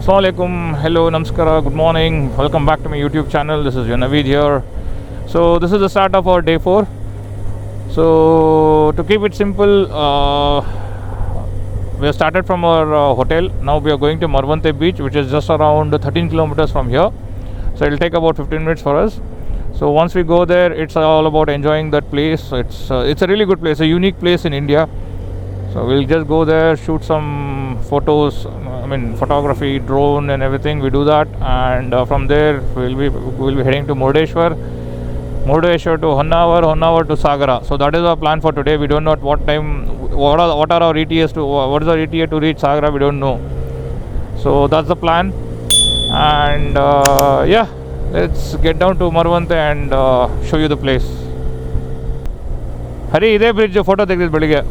Assalamualaikum, hello, namaskara, good morning, welcome back to my YouTube channel. This is your Naveed here. So this is the start of our day 4. So to keep it simple, we have started from our hotel. Now we are going to Maravanthe beach, which is just around 13 kilometers from here. So it will take about 15 minutes for us. So once we go there, it's all about enjoying that place. It's a really good place, a unique place in India. So we'll just go there, shoot some photos, photography, drone and everything. We do that, and from there we'll be heading to Murudeshwar to Honnavar to Sagara. So that is our plan for today. We don't know at what time, what are our ETAs to, what is our ETA to reach Sagara, we don't know. So that's the plan, and yeah, let's get down to Maravanthe and show you the place. Hari, ide bridge photo take this belige.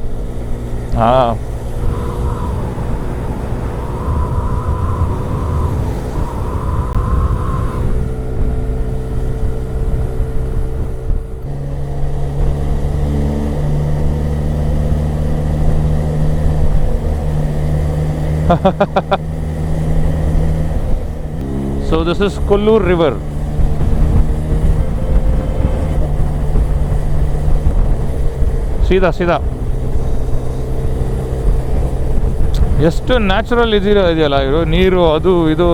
So this is Kollur river. ಸೀದಾ ಎಷ್ಟು natural ಇದೆಯಲ್ಲ ಇದು ನೀರು, ಅದು ಇದು.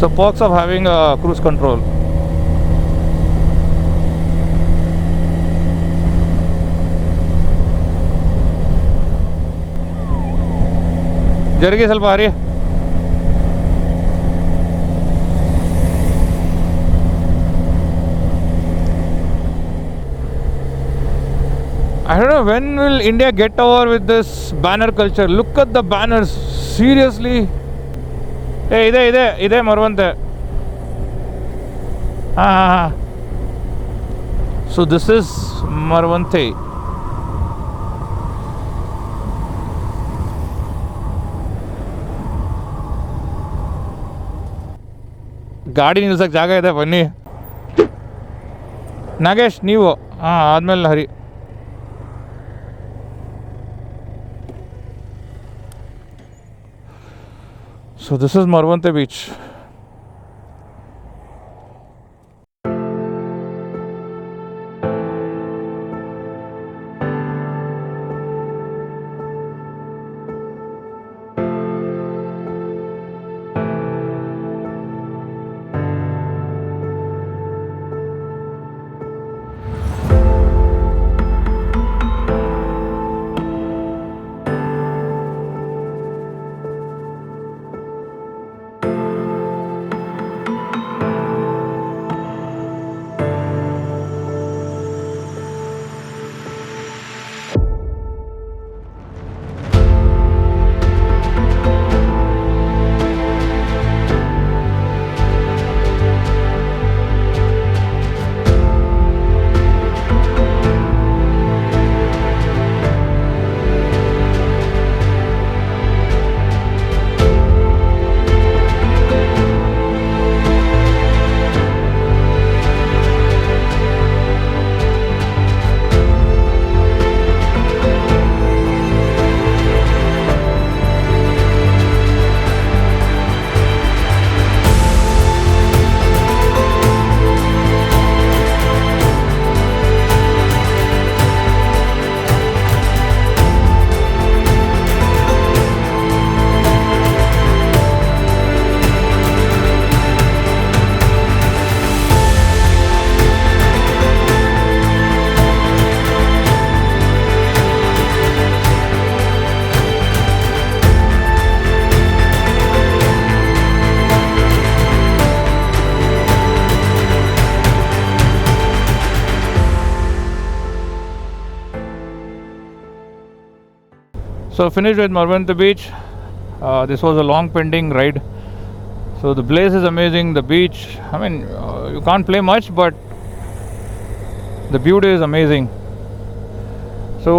So perks of having a cruise control. ಜರುಗಿ ಸ್ವಲ್ಪ ಹರಿ. I don't know when will India get over with this banner culture. Look at the banners. Seriously. Hey, ide Maravanthe. So this is Maravanthe. ಗಾಡಿ ನಿಲ್ಸಕ್ಕೆ ಜಾಗ ಇದೆ, ಬನ್ನಿ. ನಾಗೇಶ್ ನೀವು ಆದ್ಮೇಲೆ ಹರಿ. So this is Maravanthe beach. So finished with Maravanthe beach. This was a long pending ride. So the place is amazing. The beach, you can't play much, but the beauty is amazing. So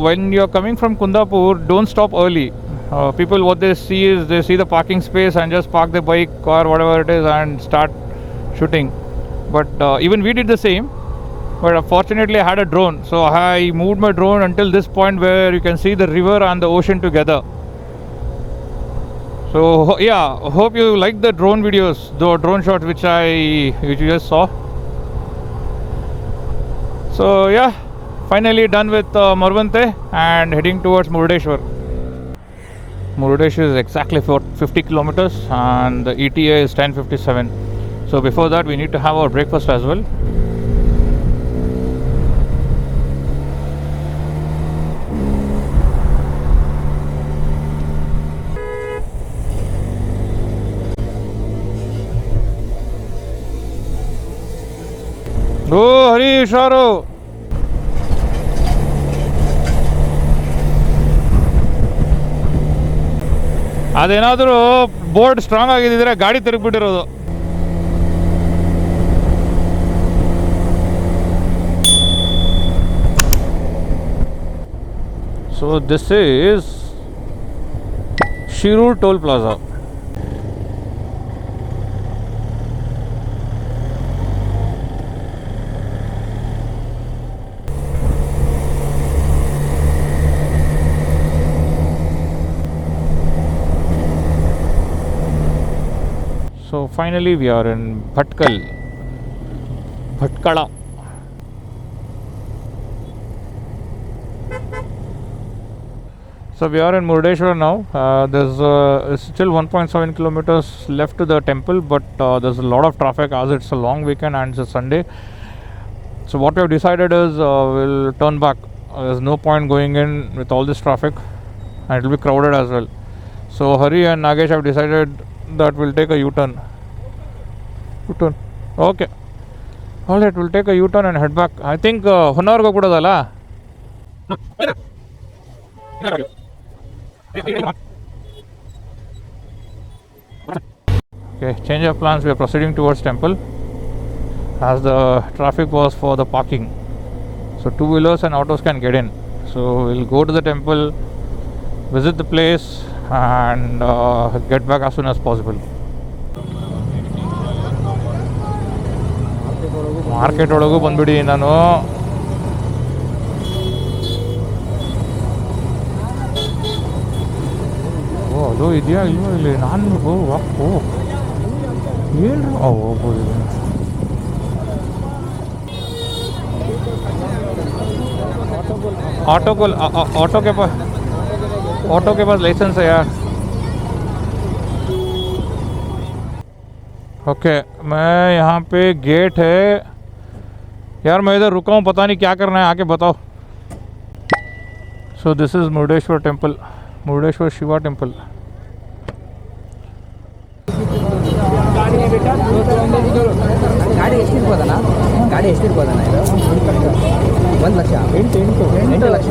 when you're coming from Kundapur, don't stop early. People, what they see is they see the parking space and just park their bike or whatever it is and start shooting. But even we did the same. But fortunately I had a drone, so I moved my drone until this point where you can see the river and the ocean together. So yeah, hope you like the drone videos, the drone shots which you just saw. So yeah, finally done with Maravanthe and heading towards Murudeshwar. Murudeshwar is exactly 50 kilometers and the ETA is 10:57. So before that we need to have our breakfast as well. Oh, Hari Sharo! ಅದೇನಾದರೂ board strong ಆಗಿದ್ದರೆ ಗಾಡಿ ತಿರುಗಿಬಿಟ್ಟಿರೋದು. So this is Shirur Toll Plaza. So finally we are in Bhatkala. So we are in Murudeshwar now. There's still 1.7 kilometers left to the temple, but there's a lot of traffic as it's a long weekend and it's a Sunday. So what we have decided is we'll turn back. There's no point going in with all this traffic and it will be crowded as well. So Hari and Nagesh have decided that we'll take a U-turn. Okay. Alright, we'll take a U-turn and head back. I think Honnavar ಹೋಗ್ಬಿಡೋದಲ್ಲ. Okay, change of plans. We are proceeding towards temple as the traffic was for the parking. So two-wheelers and autos can get in. So we'll go to the temple, visit the place and get back as soon as possible. Market ಒಳಗೂ ಬಂದ್ಬಿಡಿ ನಾನು. ಓ ಅದು ಇದೆಯಾ ಇಲ್ವೋ ಇಲ್ಲಿ ನಾನು ಏನು ಹೋಗ್ಬೋದು. ऑटो के पास लाइसेंस है यार. ओके मैं यहाँ पे गेट है यार. मैं इधर रुका हूँ, पता नहीं क्या करना है, आके बताओ. So this is Murudeshwar temple, Murudeshwar Shiva temple. ಗಾಡಿ ಎಷ್ಟಿರ್ಬೋದಣ್ಣ? ಗಾಡಿ ಎಷ್ಟಿರ್ಬೋದಣ್ಣ ಇದು? 1 ಲಕ್ಷ 8 ಲಕ್ಷ.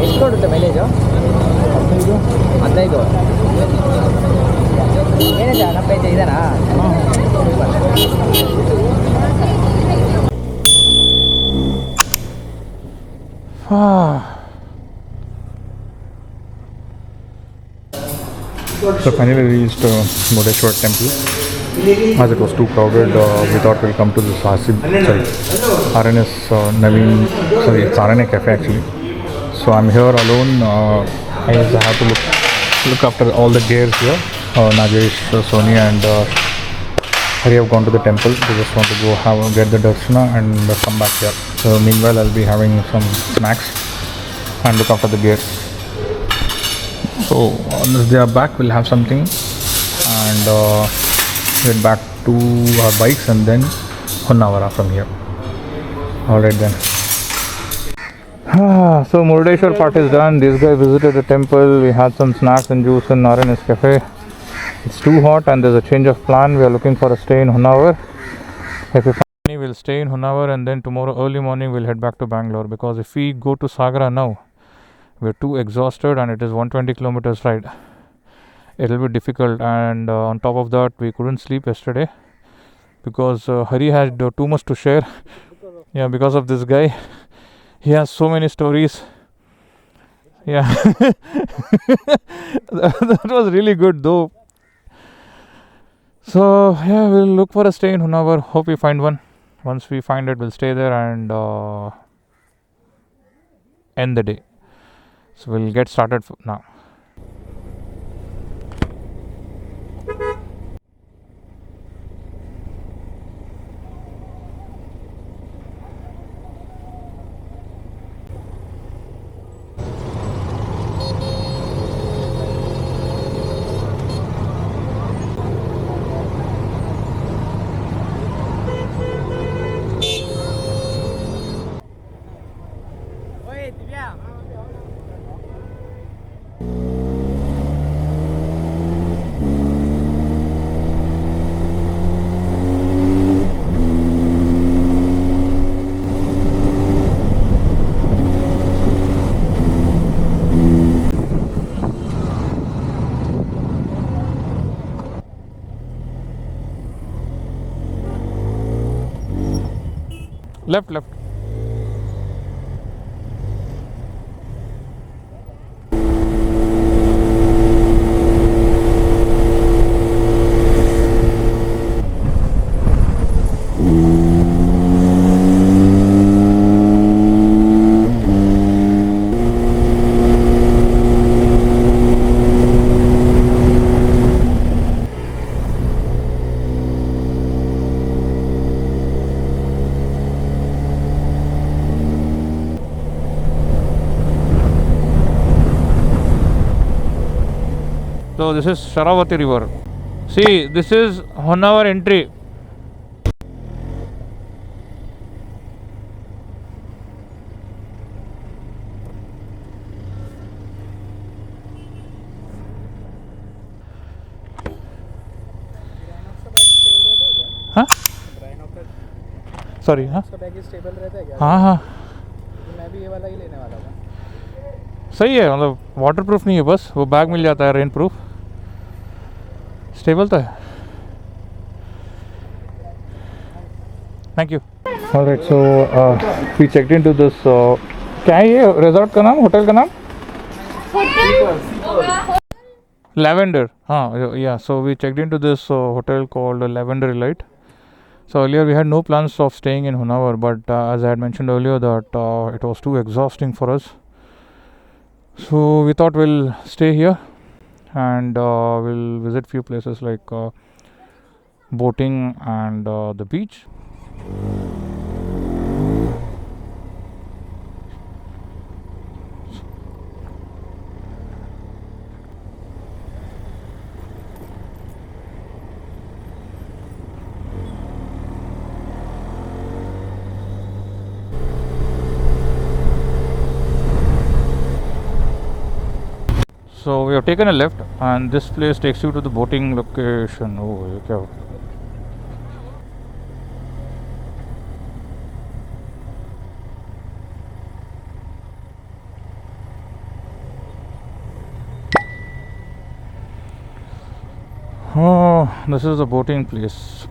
ಎಷ್ಟು ಕೊಡುತ್ತೆ ಮೈಲೇಜು? 15. ಏನಿದೆ ಅಣ್ಣ ಪೇಜ್ ಇದೆನಾ? So finally reached Murudeshwar temple. As it was too crowded, we thought we'll come to this RNS Naveen, it's RNA Cafe actually. So I'm here alone. I just have to look after all the gears here. Nagesh, Sony and Hari have gone to the temple. They just want to go get the darshana and come back here. So meanwhile I'll be having some snacks and look after the gears. So once they are back, we'll have something and get back to our bikes and then Honnavar from here. Alright then. So Murudeshwar part is done. This guy visited the temple. We had some snacks and juice in RNS Cafe. It's too hot and there's a change of plan. We are looking for a stay in Honnavar. If we find any, we'll stay in Honnavar and then tomorrow early morning we'll head back to Bangalore, because if we go to Sagara now, we're too exhausted and it is 120 kilometers ride. It will be difficult, and on top of that we couldn't sleep yesterday because Hari had too much to share. Yeah, because of this guy. He has so many stories. Yeah. That was really good though. So yeah, we'll look for a stay in Honnavar. Hope we find one. Once we find it, we'll stay there and end the day. So we'll get started now. Left. So this is Sharawati river. See, this is Honnavar entry. हाँ? Sorry, हाँ? उसका bag stable रहता है क्या? हाँ. मैं भी ये वाला ही लेने वाला था. सही है, मतलब वाटर प्रूफ नहीं है, बस वो बैग मिल जाता है रेन प्रूफ. स्टेबल तो है. Thank you. Alright, so we checked into this. क्या है ये रिजॉर्ट का नाम, होटल का नाम? Lavender. Yeah. So we checked into this hotel called Lavender Elite. So earlier we had no plans of staying in Honnavar, but as I had mentioned earlier that it was too exhausting for us. So we thought we'll stay here and we'll visit few places like boating and the beach. So we have taken a left and this place takes you to the boating location. Oh, ये क्या हो? Oh, this is the boating place.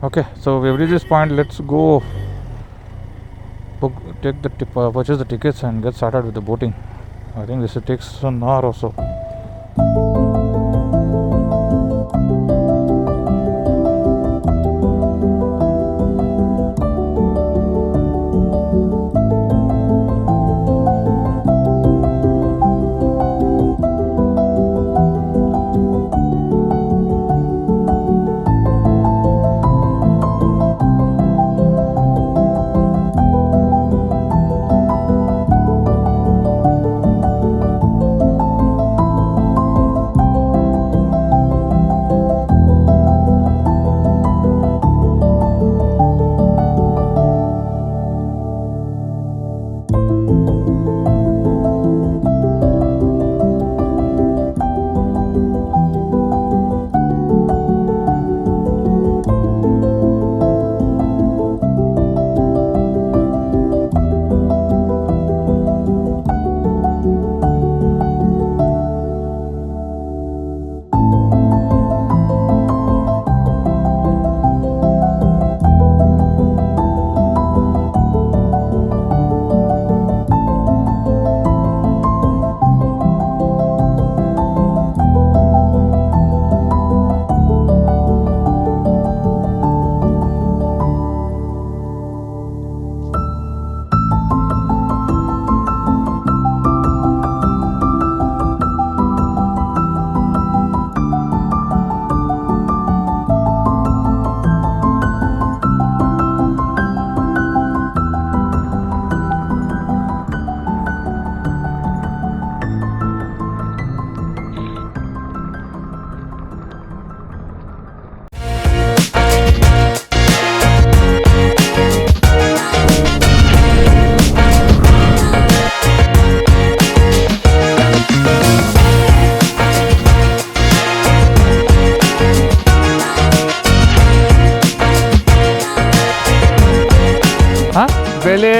Okay, so we have reached this point. Let's go purchase the tickets and get started with the boating. I think this takes an hour or so. ಬೆಲೆ